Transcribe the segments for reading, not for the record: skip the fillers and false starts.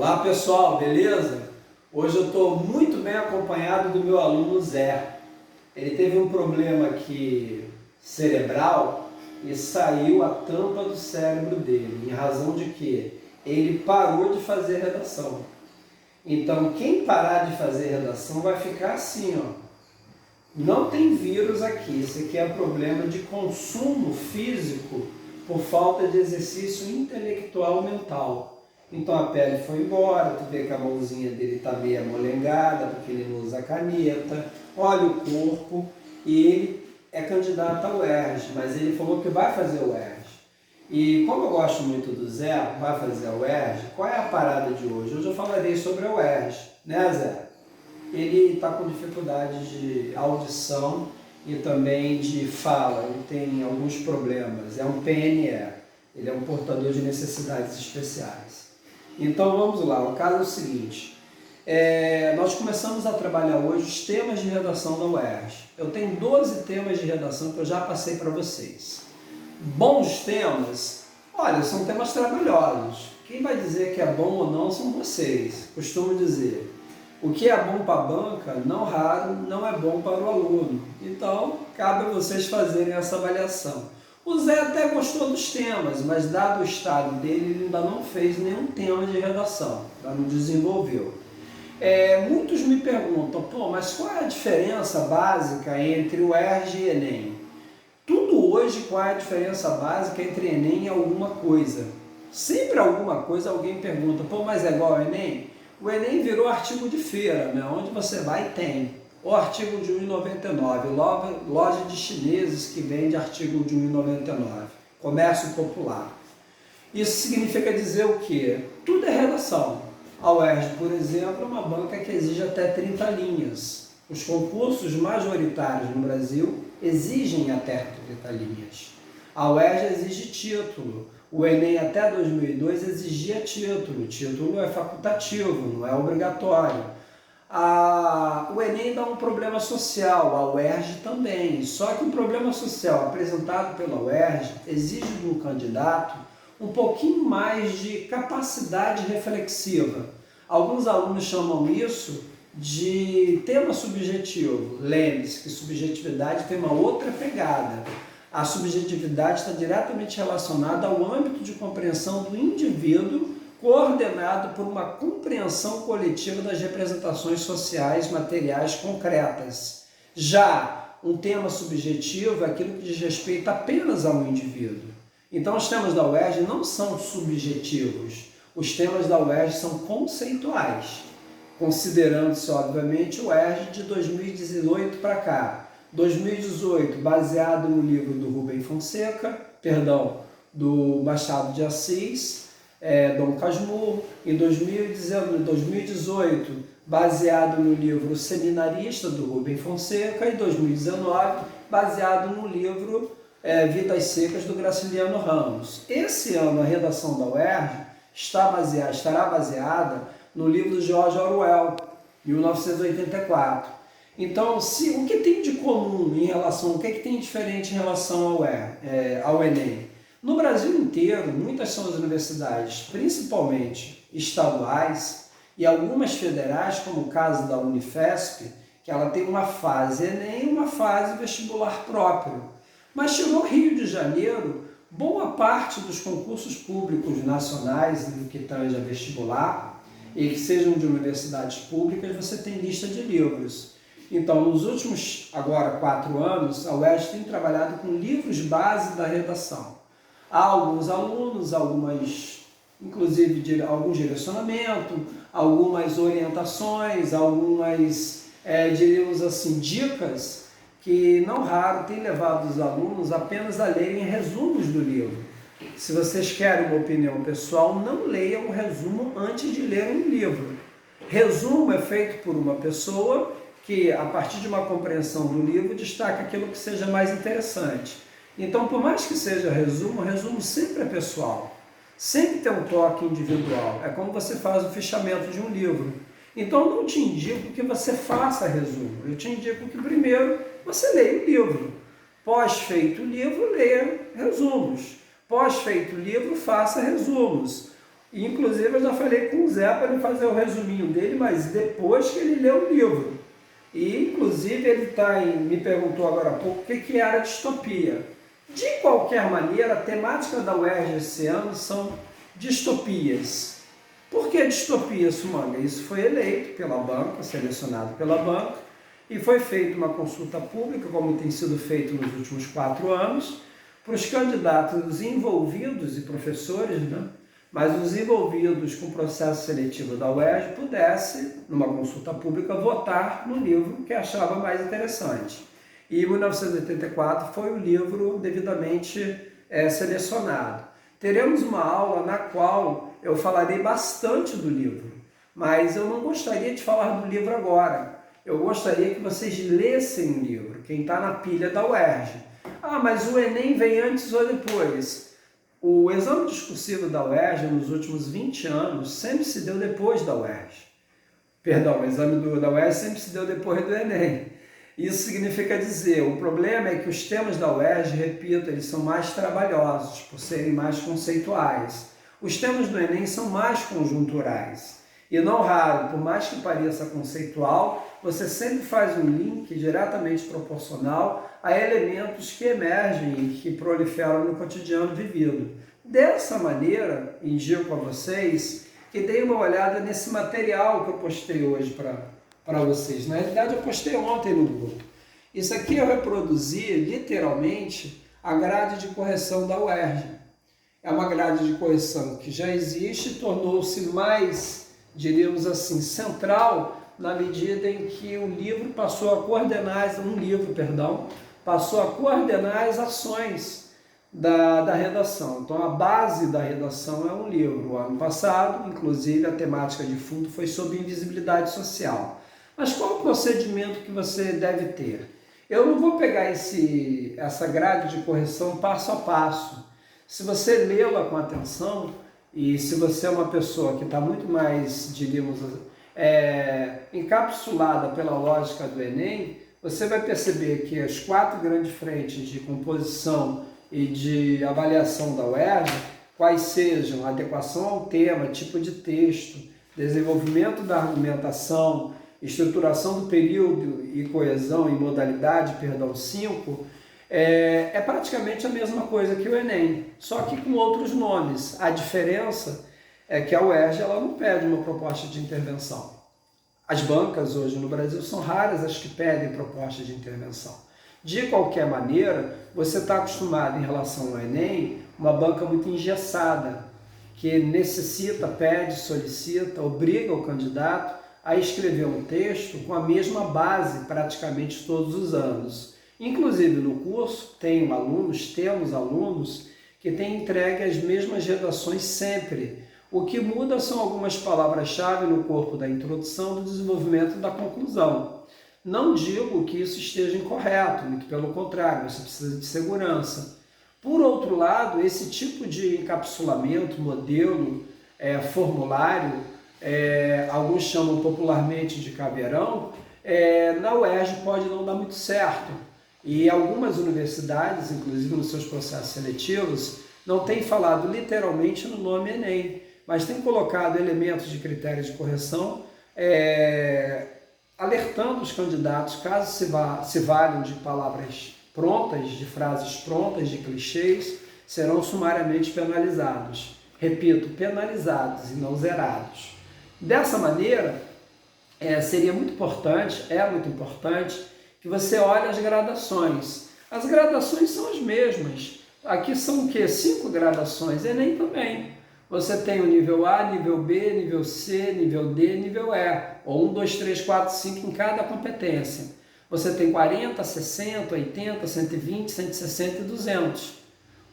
Olá pessoal, beleza? Hoje eu estou muito bem acompanhado do meu aluno Zé. Ele teve um problema aqui cerebral e saiu a tampa do cérebro dele, em razão de que ele parou de fazer redação. Então quem parar de fazer redação vai ficar assim, ó. Não tem vírus aqui, isso aqui é problema de consumo físico por falta de exercício intelectual mental. Então a pele foi embora, tu vê que a mãozinha dele está meio amolengada, porque ele não usa caneta, olha o corpo, e ele é candidato ao UERJ, mas ele falou que vai fazer o UERJ. E como eu gosto muito do Zé, vai fazer o UERJ, qual é a parada de hoje? Hoje eu falarei sobre o UERJ, né Zé? Ele está com dificuldade de audição e também de fala, ele tem alguns problemas, é um PNE, ele é um portador de necessidades especiais. Então vamos lá, o caso é o seguinte, nós começamos a trabalhar hoje os temas de redação da UERJ. Eu tenho 12 temas de redação que eu já passei para vocês. Bons temas? Olha, são temas trabalhosos. Quem vai dizer que é bom ou não são vocês. Costumo dizer, o que é bom para a banca, não raro, não é bom para o aluno. Então, cabe a vocês fazerem essa avaliação. O Zé até gostou dos temas, mas dado o estado dele, ele ainda não fez nenhum tema de redação, ainda não desenvolveu. Muitos me perguntam, pô, mas qual é a diferença básica entre o UERJ e Enem? Tudo hoje, qual é a diferença básica entre Enem e alguma coisa? Sempre alguma coisa alguém pergunta, pô, mas é igual ao Enem? O Enem virou artigo de feira, né? Onde você vai tem. O artigo de R$ 1,99, loja de chineses que vende artigo de R$ 1,99, comércio popular. Isso significa dizer o quê? Tudo é redação. A UERJ, por exemplo, é uma banca que exige até 30 linhas. Os concursos majoritários no Brasil exigem até 30 linhas. A UERJ exige título. O Enem até 2002 exigia título. Título é facultativo, não é obrigatório. O Enem dá um problema social, a UERJ também. Só que o problema social apresentado pela UERJ exige do candidato um pouquinho mais de capacidade reflexiva. Alguns alunos chamam isso de tema subjetivo. Lembre-se que subjetividade tem uma outra pegada. A subjetividade está diretamente relacionada ao âmbito de compreensão do indivíduo, coordenado por uma compreensão coletiva das representações sociais, materiais concretas. Já um tema subjetivo é aquilo que diz respeito apenas a um indivíduo. Então os temas da UERJ não são subjetivos, os temas da UERJ são conceituais, considerando-se obviamente o UERJ de 2018 para cá. 2018 baseado no livro do Rubem Fonseca, do Machado de Assis, Dom Casmurro. Em 2018, baseado no livro Seminarista, do Rubem Fonseca, e 2019, baseado no livro Vidas Secas, do Graciliano Ramos. Esse ano, a redação da UERJ estará baseada no livro de George Orwell, 1984. Então, o que tem de comum em relação, o que tem de diferente em relação ao Enem? No Brasil inteiro, muitas são as universidades, principalmente estaduais, e algumas federais, como o caso da Unifesp, que ela tem uma fase Enem e uma fase vestibular próprio. Mas chegou Rio de Janeiro, boa parte dos concursos públicos nacionais, no que tange a vestibular, e que sejam de universidades públicas, você tem lista de livros. Então, nos últimos, agora, 4 anos, a UERJ tem trabalhado com livros base da redação. Há alguns alunos, inclusive algum direcionamento, algumas orientações, algumas, diríamos assim, dicas que não raro têm levado os alunos apenas a lerem resumos do livro. Se vocês querem uma opinião pessoal, não leiam o resumo antes de ler um livro. Resumo é feito por uma pessoa que, a partir de uma compreensão do livro, destaca aquilo que seja mais interessante. Então, por mais que seja resumo, o resumo sempre é pessoal, sempre tem um toque individual. É como você faz o fichamento de um livro. Então, eu não te indico que você faça resumo, eu te indico que primeiro você leia o livro. Pós-feito o livro, leia resumos. Pós-feito o livro, faça resumos. E, inclusive, eu já falei com o Zé para ele fazer o resuminho dele, mas depois que ele leu o livro. E, inclusive, me perguntou agora há pouco o que era distopia. De qualquer maneira, a temática da UERJ esse ano são distopias. Por que distopia, Sumanga? Isso foi eleito pela banca, selecionado pela banca, e foi feita uma consulta pública, como tem sido feito nos últimos 4 anos, para os candidatos envolvidos e professores, né? Mas os envolvidos com o processo seletivo da UERJ pudessem, numa consulta pública, votar no livro que achava mais interessante. E em 1984 foi o livro devidamente selecionado. Teremos uma aula na qual eu falarei bastante do livro, mas eu não gostaria de falar do livro agora. Eu gostaria que vocês lessem o livro, quem está na pilha da UERJ. Ah, mas o Enem vem antes ou depois? O exame discursivo da UERJ, nos últimos 20 anos, sempre se deu depois da UERJ. Perdão, o exame da UERJ sempre se deu depois do Enem. Isso significa dizer, o problema é que os temas da UERJ, repito, eles são mais trabalhosos, por serem mais conceituais. Os temas do Enem são mais conjunturais. E não raro, por mais que pareça conceitual, você sempre faz um link diretamente proporcional a elementos que emergem e que proliferam no cotidiano vivido. Dessa maneira, indico a vocês que deem uma olhada nesse material que eu postei hoje para vocês. Na realidade, eu postei ontem no grupo. Isso aqui eu reproduzi, literalmente, a grade de correção da UERJ. É uma grade de correção que já existe e tornou-se mais, diríamos assim, central na medida em que o livro passou a coordenar, passou a coordenar as ações da redação. Então, a base da redação é um livro. O ano passado, inclusive, a temática de fundo foi sobre invisibilidade social. Mas qual o procedimento que você deve ter? Eu não vou pegar essa grade de correção passo a passo. Se você lê-la com atenção, e se você é uma pessoa que está muito mais, diríamos, encapsulada pela lógica do Enem, você vai perceber que as 4 grandes frentes de composição e de avaliação da UERJ, quais sejam adequação ao tema, tipo de texto, desenvolvimento da argumentação, estruturação do período e coesão e modalidade, 5, é praticamente a mesma coisa que o Enem, só que com outros nomes. A diferença é que a UERJ ela não pede uma proposta de intervenção. As bancas hoje no Brasil são raras as que pedem proposta de intervenção. De qualquer maneira, você está acostumado em relação ao Enem, uma banca muito engessada, que necessita, pede, solicita, obriga o candidato a escrever um texto com a mesma base praticamente todos os anos. Inclusive no curso temos alunos que têm entregue as mesmas redações sempre. O que muda são algumas palavras-chave no corpo da introdução, do desenvolvimento e da conclusão. Não digo que isso esteja incorreto, muito pelo contrário, você precisa de segurança. Por outro lado, esse tipo de encapsulamento, modelo, formulário, alguns chamam popularmente de caveirão, na UERJ pode não dar muito certo. E algumas universidades, inclusive nos seus processos seletivos, não têm falado literalmente no nome Enem, mas têm colocado elementos de critérios de correção, alertando os candidatos, caso se valham de palavras prontas, de frases prontas, de clichês, serão sumariamente penalizados. Repito, penalizados e não zerados. Dessa maneira, seria muito importante, muito importante, que você olhe as gradações. As gradações são as mesmas. Aqui são o quê? 5 gradações. Enem também. Você tem o nível A, nível B, nível C, nível D, nível E. Ou 1, 2, 3, 4, 5 em cada competência. Você tem 40, 60, 80, 120, 160 e 200.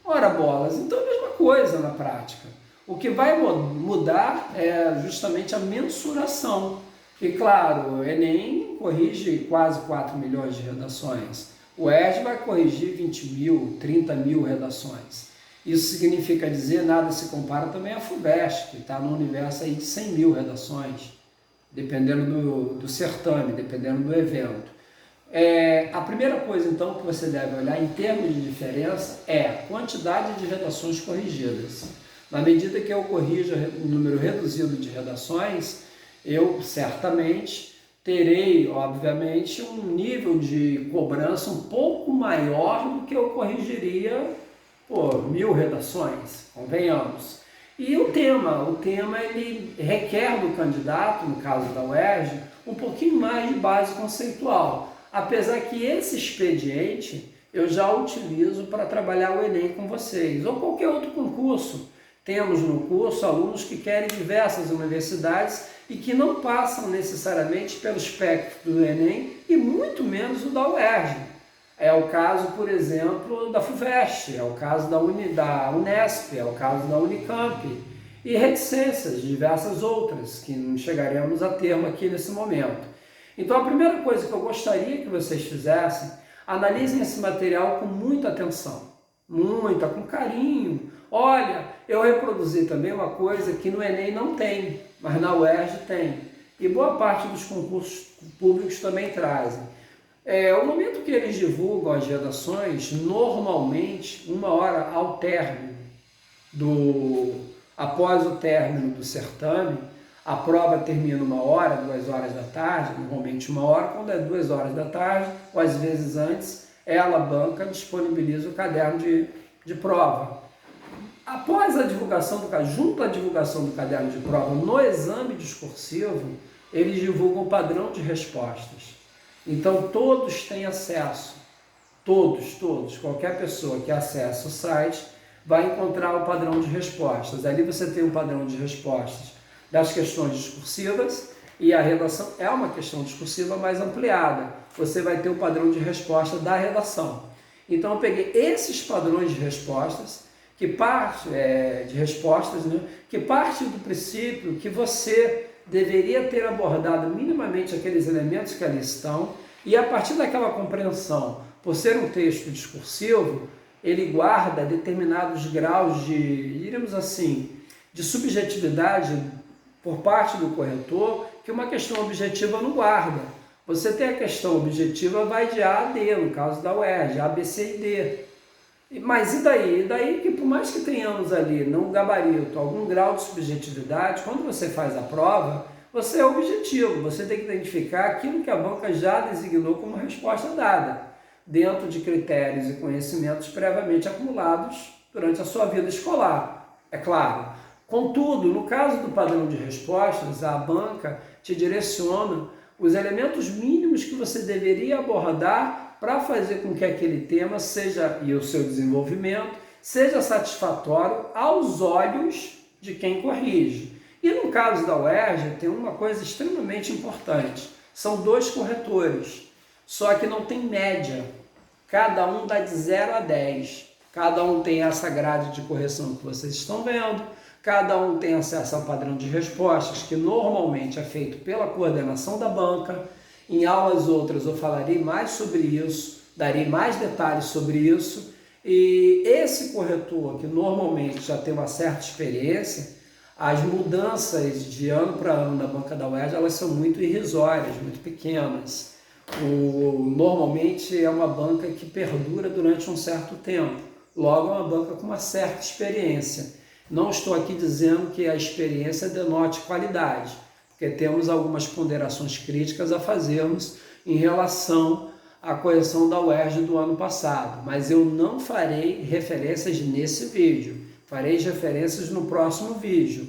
Ora bolas, então é a mesma coisa na prática. O que vai mudar é justamente a mensuração. E claro, o Enem corrige quase 4 milhões de redações. O ERJ vai corrigir 20 mil, 30 mil redações. Isso significa dizer, nada se compara também à FUVEST, que está no universo aí de 100 mil redações, dependendo do certame, dependendo do evento. A primeira coisa, então, que você deve olhar em termos de diferença é a quantidade de redações corrigidas. Na medida que eu corrija um número reduzido de redações, eu certamente terei, obviamente, um nível de cobrança um pouco maior do que eu corrigiria por 1000 redações, convenhamos. E o tema ele requer do candidato, no caso da UERJ, um pouquinho mais de base conceitual, apesar que esse expediente eu já utilizo para trabalhar o Enem com vocês, ou qualquer outro concurso. Temos no curso alunos que querem diversas universidades e que não passam necessariamente pelo espectro do Enem e muito menos o da UERJ. É o caso, por exemplo, da FUVEST, é o caso da Unesp, é o caso da Unicamp e reticências, diversas outras, que não chegaremos a termo aqui nesse momento. Então a primeira coisa que eu gostaria que vocês fizessem, analisem esse material com muita atenção, com carinho. Olha, eu reproduzi também uma coisa que no Enem não tem, mas na UERJ tem. E boa parte dos concursos públicos também trazem. O momento que eles divulgam as redações, normalmente, 1 hora ao término, após o término do certame, a prova termina 1 hora, 2 horas da tarde, normalmente 1 hora, quando é 2 horas da tarde, ou às vezes antes, a banca disponibiliza o caderno de prova. Após a divulgação junto à divulgação do caderno de prova no exame discursivo, eles divulgam o padrão de respostas. Então todos têm acesso, todos, qualquer pessoa que acesse o site vai encontrar o padrão de respostas. Ali você tem um padrão de respostas das questões discursivas e a redação é uma questão discursiva mais ampliada. Você vai ter o padrão de resposta da redação. Então eu peguei esses padrões de respostas, que parte do princípio que você deveria ter abordado minimamente aqueles elementos que ali estão, e a partir daquela compreensão, por ser um texto discursivo, ele guarda determinados graus diríamos assim, de subjetividade por parte do corretor, que uma questão objetiva não guarda. Você tem a questão objetiva, vai de A a D, no caso da UERJ, A, B, C e D. Mas e daí? E daí que por mais que tenhamos ali no gabarito algum grau de subjetividade, quando você faz a prova, você é objetivo, você tem que identificar aquilo que a banca já designou como resposta dada, dentro de critérios e conhecimentos previamente acumulados durante a sua vida escolar, é claro. Contudo, no caso do padrão de respostas, a banca te direciona os elementos mínimos que você deveria abordar para fazer com que aquele tema e o seu desenvolvimento seja satisfatório aos olhos de quem corrige. E no caso da UERJ tem uma coisa extremamente importante, são 2 corretores, só que não tem média, cada um dá de 0 a 10, cada um tem essa grade de correção que vocês estão vendo, cada um tem acesso ao padrão de respostas, que normalmente é feito pela coordenação da banca. Em aulas outras eu falarei mais sobre isso, darei mais detalhes sobre isso. E esse corretor, que normalmente já tem uma certa experiência, as mudanças de ano para ano da banca da UERJ, elas são muito irrisórias, muito pequenas. Normalmente é uma banca que perdura durante um certo tempo, logo é uma banca com uma certa experiência. Não estou aqui dizendo que a experiência denote qualidade, porque temos algumas ponderações críticas a fazermos em relação à correção da UERJ do ano passado, mas eu não farei referências nesse vídeo, farei referências no próximo vídeo.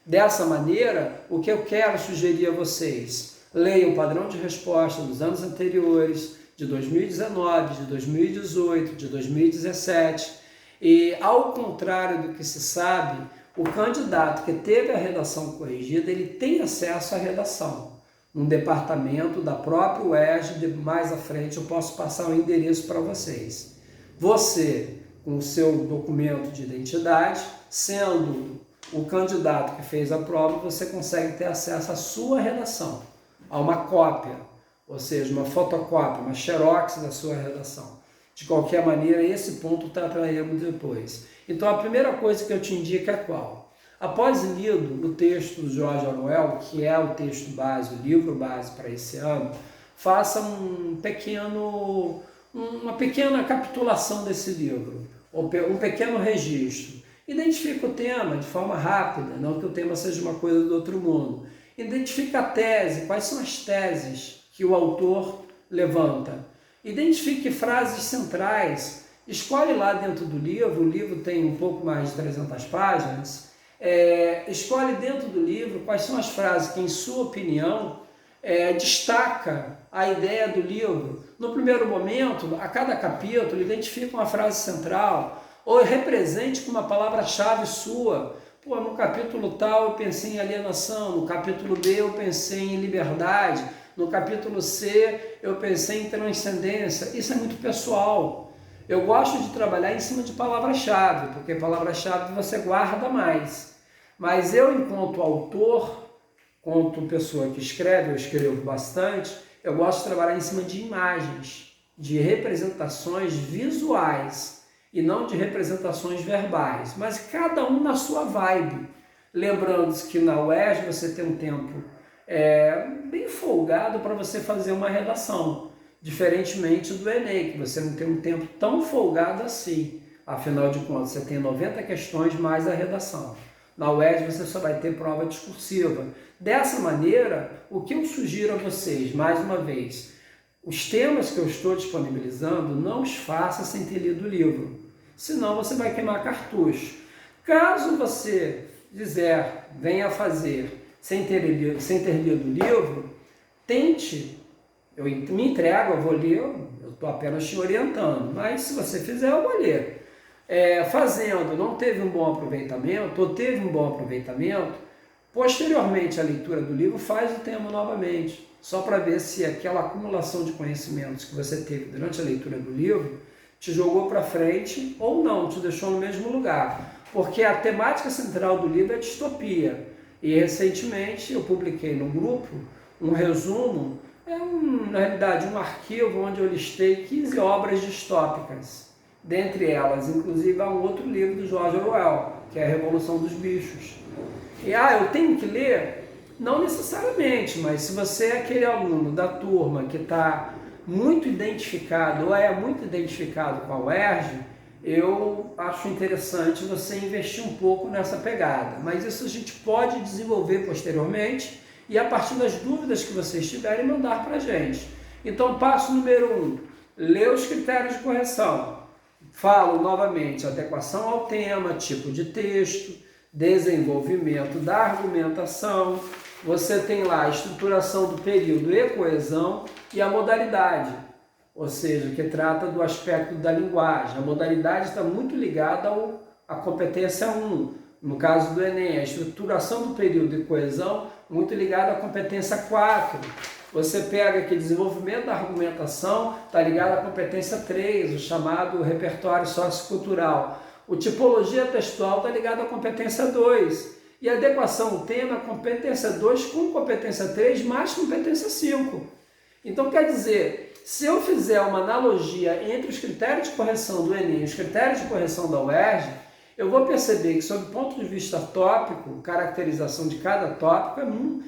Dessa maneira, o que eu quero sugerir a vocês? Leiam o padrão de resposta dos anos anteriores, de 2019, de 2018, de 2017, e ao contrário do que se sabe, o candidato que teve a redação corrigida, ele tem acesso à redação. No departamento da própria UERJ, mais à frente eu posso passar o endereço para vocês. Você, com o seu documento de identidade, sendo o candidato que fez a prova, você consegue ter acesso à sua redação, a uma cópia, ou seja, uma fotocópia, uma xerox da sua redação. De qualquer maneira, esse ponto trataremos depois. Então, a primeira coisa que eu te indico é qual? Após lido o texto do George Orwell, que é o texto base, o livro base para esse ano, faça uma pequena capitulação desse livro, ou um pequeno registro. Identifica o tema de forma rápida, não que o tema seja uma coisa do outro mundo. Identifica a tese, quais são as teses que o autor levanta. Identifique frases centrais, escolhe lá dentro do livro, o livro tem um pouco mais de 300 páginas, escolhe dentro do livro quais são as frases que, em sua opinião, destaca a ideia do livro. No primeiro momento, a cada capítulo, identifica uma frase central, ou represente com uma palavra-chave sua. Pô, no capítulo tal eu pensei em alienação, no capítulo B eu pensei em liberdade, no capítulo C eu pensei em transcendência. Isso é muito pessoal. Eu gosto de trabalhar em cima de palavra-chave, porque palavra-chave você guarda mais. Mas eu, enquanto autor, enquanto pessoa que escreve, eu escrevo bastante, eu gosto de trabalhar em cima de imagens, de representações visuais, e não de representações verbais, mas cada um na sua vibe. Lembrando que na UERJ você tem um tempo bem folgado para você fazer uma redação, diferentemente do Enem, que você não tem um tempo tão folgado assim. Afinal de contas, você tem 90 questões mais a redação. Na UERJ você só vai ter prova discursiva. Dessa maneira, o que eu sugiro a vocês, mais uma vez, os temas que eu estou disponibilizando, não os faça sem ter lido o livro. Senão você vai queimar cartucho. Caso você venha fazer sem ter lido o livro, tente, eu me entrego, eu vou ler, eu estou apenas te orientando, mas se você fizer, eu vou ler. Fazendo, não teve um bom aproveitamento, ou teve um bom aproveitamento, posteriormente à leitura do livro, faz o tema novamente, só para ver se aquela acumulação de conhecimentos que você teve durante a leitura do livro te jogou para frente ou não, te deixou no mesmo lugar. Porque a temática central do livro é distopia. E recentemente eu publiquei no grupo um resumo, na realidade um arquivo onde eu listei 15 obras distópicas. Dentre elas, inclusive, há um outro livro do George Orwell, que é A Revolução dos Bichos. E eu tenho que ler? Não necessariamente, mas se você é aquele aluno da turma que está muito identificado ou é muito identificado com a UERJ, eu acho interessante você investir um pouco nessa pegada. Mas isso a gente pode desenvolver posteriormente e a partir das dúvidas que vocês tiverem, mandar para a gente. Então, passo número 1, ler os critérios de correção. Falo novamente, adequação ao tema, tipo de texto, desenvolvimento da argumentação. Você tem lá a estruturação do período e coesão e a modalidade, ou seja, que trata do aspecto da linguagem. A modalidade está muito ligada à competência 1, no caso do Enem, a estruturação do período e coesão, muito ligada à competência 4. Você pega aqui desenvolvimento da argumentação, está ligado à competência 3, o chamado repertório sociocultural. O tipologia textual está ligado à competência 2. E a adequação ao tema, competência 2 com competência 3 mais competência 5. Então, quer dizer, se eu fizer uma analogia entre os critérios de correção do Enem e os critérios de correção da UERJ, eu vou perceber que, sob o ponto de vista tópico, caracterização de cada tópico,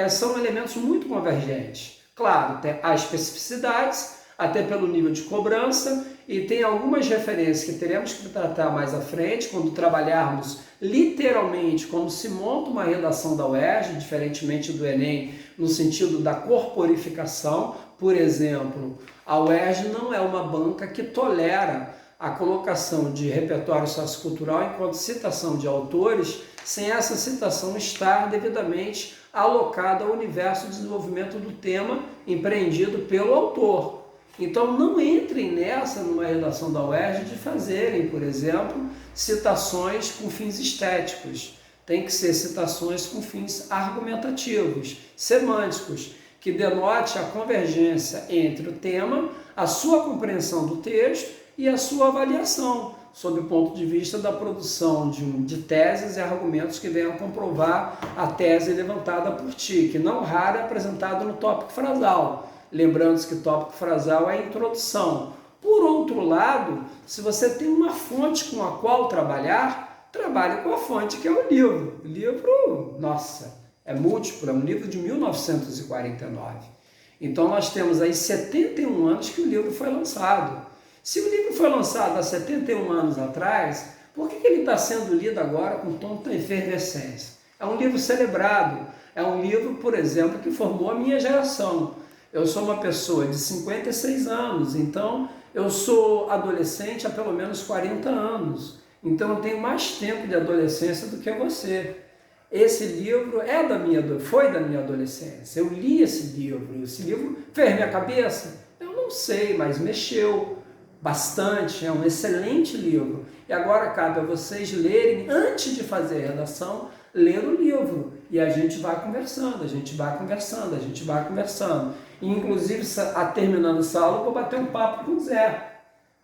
são elementos muito convergentes. Claro, tem as especificidades, até pelo nível de cobrança, e tem algumas referências que teremos que tratar mais à frente, quando trabalharmos literalmente como se monta uma redação da UERJ, diferentemente do Enem, no sentido da corporificação. Por exemplo, a UERJ não é uma banca que tolera a colocação de repertório sociocultural enquanto citação de autores, sem essa citação estar devidamente alocada ao universo de desenvolvimento do tema empreendido pelo autor. Então não entrem numa redação da UERJ de fazerem, por exemplo, citações com fins estéticos. Tem que ser citações com fins argumentativos, semânticos, que denote a convergência entre o tema, a sua compreensão do texto e a sua avaliação, sob o ponto de vista da produção de teses e argumentos que venham comprovar a tese levantada por ti, que não raro é apresentado no tópico frasal. Lembrando que tópico frasal é a introdução. Por outro lado, se você tem uma fonte com a qual trabalhar, trabalhe com a fonte que é o livro. O livro, nossa, é múltiplo, é um livro de 1949. Então nós temos aí 71 anos que o livro foi lançado. Se o livro foi lançado há 71 anos atrás, Por que ele está sendo lido agora com tanta efervescência? É um livro celebrado, é um livro, por exemplo, que formou a minha geração. Eu sou uma pessoa de 56 anos, então eu sou adolescente há pelo menos 40 anos. Então eu tenho mais tempo de adolescência do que você. Esse livro foi da minha adolescência. Eu li esse livro fez minha cabeça? Eu não sei, mas mexeu bastante, é um excelente livro. E agora cabe a vocês lerem, antes de fazer a redação, ler o livro. E a gente vai conversando, a gente vai conversando, a gente vai conversando. E, inclusive, terminando essa aula, eu vou bater um papo com o Zé.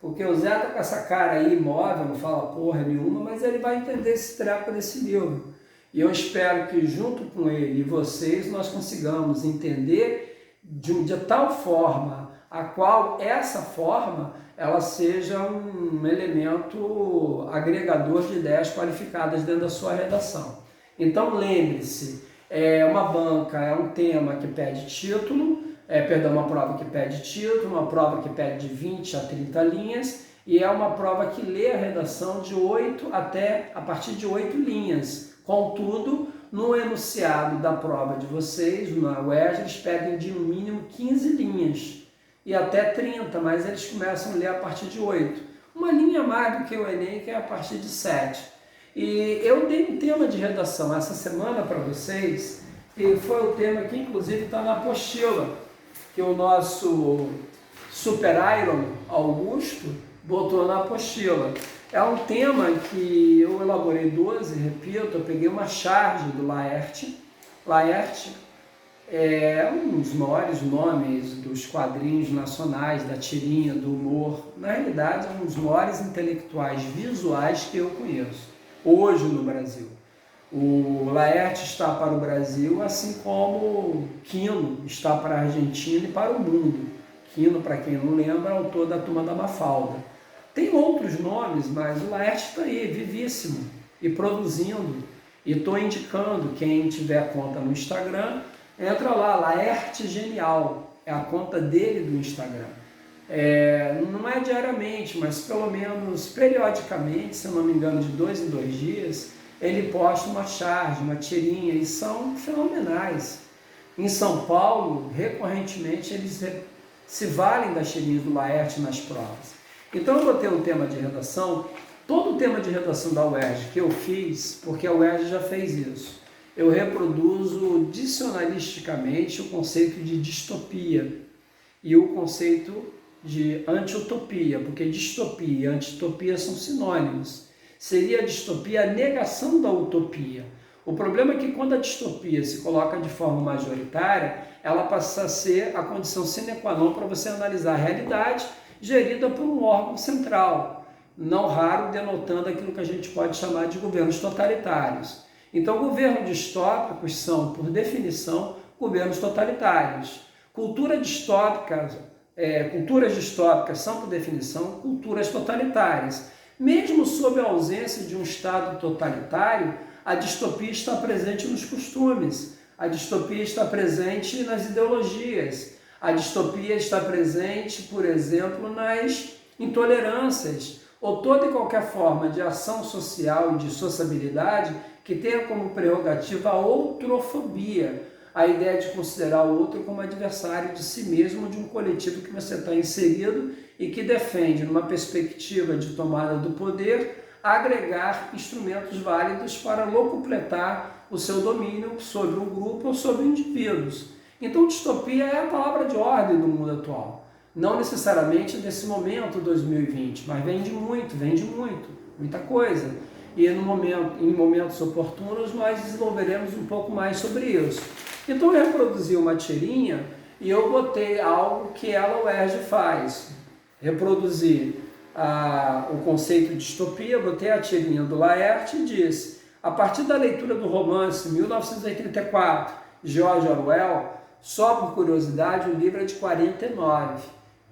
Porque o Zé tá com essa cara aí imóvel, não fala porra nenhuma, mas ele vai entender esse treco desse livro. E eu espero que, junto com ele e vocês, nós consigamos entender de tal forma, a qual essa forma ela seja um elemento agregador de ideias qualificadas dentro da sua redação. Então lembre-se, uma banca é um tema que pede título, uma prova que pede título, uma prova que pede de 20 a 30 linhas, e é uma prova que lê a redação de 8 a partir de 8 linhas. Contudo, no enunciado da prova de vocês, na UERJ, eles pedem de no mínimo 15 linhas e até 30, mas eles começam a ler a partir de 8. Uma linha a mais do que o Enem, que é a partir de 7. E eu dei um tema de redação essa semana para vocês, e foi o tema que inclusive está na apostila, que o nosso Super Iron Augusto botou na apostila. É um tema que eu elaborei 12, repito, eu peguei uma charge do Laerte. Laerte é um dos maiores nomes dos quadrinhos nacionais, da tirinha, do humor. Na realidade, é um dos maiores intelectuais visuais que eu conheço, hoje no Brasil. O Laerte está para o Brasil, assim como Quino está para a Argentina e para o mundo. Quino, para quem não lembra, é autor da Turma da Mafalda. Tem outros nomes, mas o Laerte está aí, vivíssimo, e produzindo. E estou indicando, quem tiver conta no Instagram, entra lá, Laerte Genial, é a conta dele do Instagram. Não é diariamente, mas pelo menos periodicamente, se eu não me engano, de 2 em 2 dias, ele posta uma charge, uma tirinha, e são fenomenais. Em São Paulo, recorrentemente, eles se valem das tirinhas do Laerte nas provas. Então eu botei um tema de redação, todo o tema de redação da UERJ que eu fiz, porque a UERJ já fez isso. Eu reproduzo dicionaristicamente o conceito de distopia e o conceito de anti-utopia, porque distopia e anti-utopia são sinônimos. Seria a distopia a negação da utopia. O problema é que quando a distopia se coloca de forma majoritária, ela passa a ser a condição sine qua non para você analisar a realidade gerida por um órgão central, não raro denotando aquilo que a gente pode chamar de governos totalitários. Então, governos distópicos são, por definição, governos totalitários. Culturas distópicas são, por definição, culturas totalitárias. Mesmo sob a ausência de um Estado totalitário, a distopia está presente nos costumes, a distopia está presente nas ideologias, a distopia está presente, por exemplo, nas intolerâncias, ou toda e qualquer forma de ação social e de sociabilidade que tenha como prerrogativa a outrofobia, a ideia de considerar o outro como adversário de si mesmo, de um coletivo que você está inserido e que defende, numa perspectiva de tomada do poder, agregar instrumentos válidos para locupletar o seu domínio sobre um grupo ou sobre indivíduos. Então, distopia é a palavra de ordem do mundo atual. Não necessariamente nesse momento 2020, mas vem de muita coisa. E em momentos oportunos nós desenvolveremos um pouco mais sobre isso. Então eu reproduzi uma tirinha e eu botei algo que ela, o UERJ, faz. Reproduzi o conceito de distopia, botei a tirinha do Laerte e disse: a partir da leitura do romance 1984, George Orwell, só por curiosidade, o livro é de 49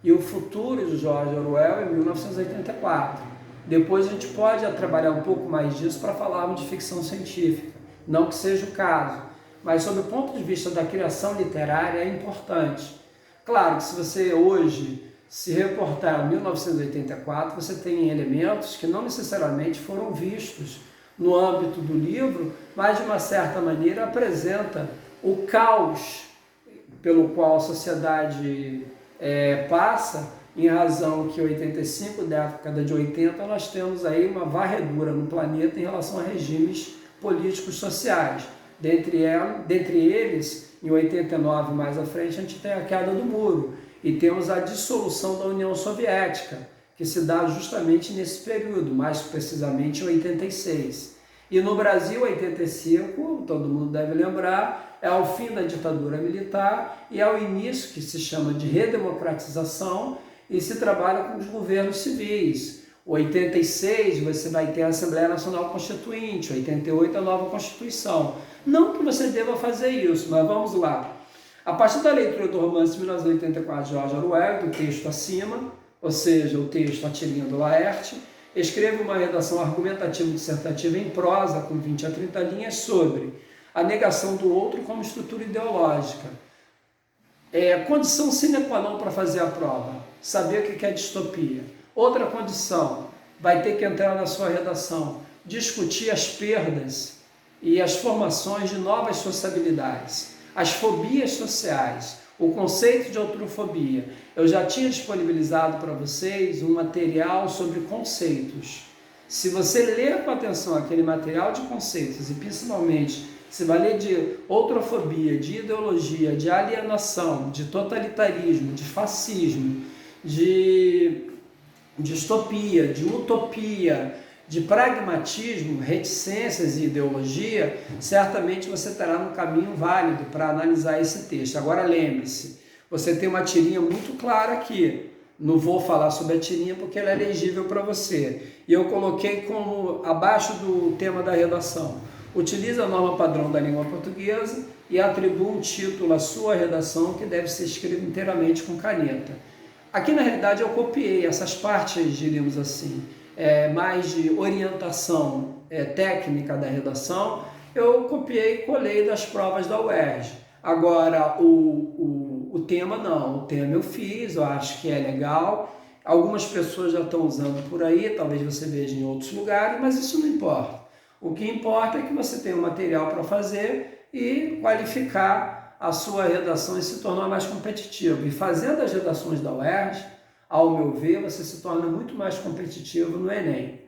e o futuro de George Orwell é 1984. Depois a gente pode trabalhar um pouco mais disso para falarmos de ficção científica, não que seja o caso, mas sob o ponto de vista da criação literária é importante. Claro que se você hoje se reportar a 1984, você tem elementos que não necessariamente foram vistos no âmbito do livro, mas de uma certa maneira apresenta o caos pelo qual a sociedade passa, em razão que 85, década de 80, nós temos aí uma varredura no planeta em relação a regimes políticos sociais. Dentre eles, em 89 mais à frente, a gente tem a queda do muro e temos a dissolução da União Soviética, que se dá justamente nesse período, mais precisamente em 86. E no Brasil, 85, todo mundo deve lembrar, é o fim da ditadura militar e é o início que se chama de redemocratização e se trabalha com os governos civis. 86 você vai ter a Assembleia Nacional Constituinte, 88 a nova Constituição. Não que você deva fazer isso, mas vamos lá. A partir da leitura do romance de 1984 de George Orwell, do texto acima, ou seja, o texto A Tirinha do Laerte, escreva uma redação argumentativa dissertativa em prosa, com 20 a 30 linhas, sobre a negação do outro como estrutura ideológica. Condição sine qua non para fazer a prova, saber o que é distopia. Outra condição, vai ter que entrar na sua redação, discutir as perdas e as formações de novas sociabilidades, as fobias sociais, o conceito de outrofobia. Eu já tinha disponibilizado para vocês um material sobre conceitos. Se você ler com atenção aquele material de conceitos, e principalmente se vai ler de outrofobia, de ideologia, de alienação, de totalitarismo, de fascismo, de distopia, de utopia, de pragmatismo, reticências e ideologia, certamente você estará no caminho válido para analisar esse texto. Agora lembre-se, você tem uma tirinha muito clara aqui. Não vou falar sobre a tirinha porque ela é legível para você. E eu coloquei como abaixo do tema da redação. Utilize a norma padrão da língua portuguesa e atribua um título à sua redação que deve ser escrito inteiramente com caneta. Aqui na realidade eu copiei essas partes, diríamos assim, mais de orientação técnica da redação, eu copiei e colei das provas da UERJ. Agora, o tema não, o tema eu fiz, eu acho que é legal, algumas pessoas já estão usando por aí, talvez você veja em outros lugares, mas isso não importa. O que importa é que você tenha um material para fazer e qualificar a sua redação e se tornar mais competitivo. E fazendo as redações da UERJ, ao meu ver, você se torna muito mais competitivo no Enem,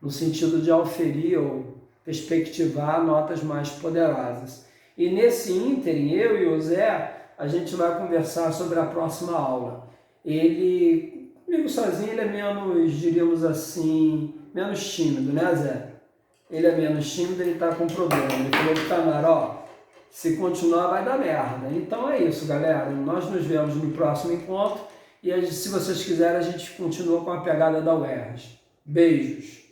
no sentido de auferir ou perspectivar notas mais poderosas. E nesse ínterim, eu e o Zé, a gente vai conversar sobre a próxima aula. Ele, comigo sozinho, ele é menos, diríamos assim, menos tímido, né, Zé? Ele é menos tímido, ele está com problema. Ele falou que tá na hora, se continuar vai dar merda. Então é isso, galera. Nós nos vemos no próximo encontro e se vocês quiserem a gente continua com a pegada da UERJ. Beijos!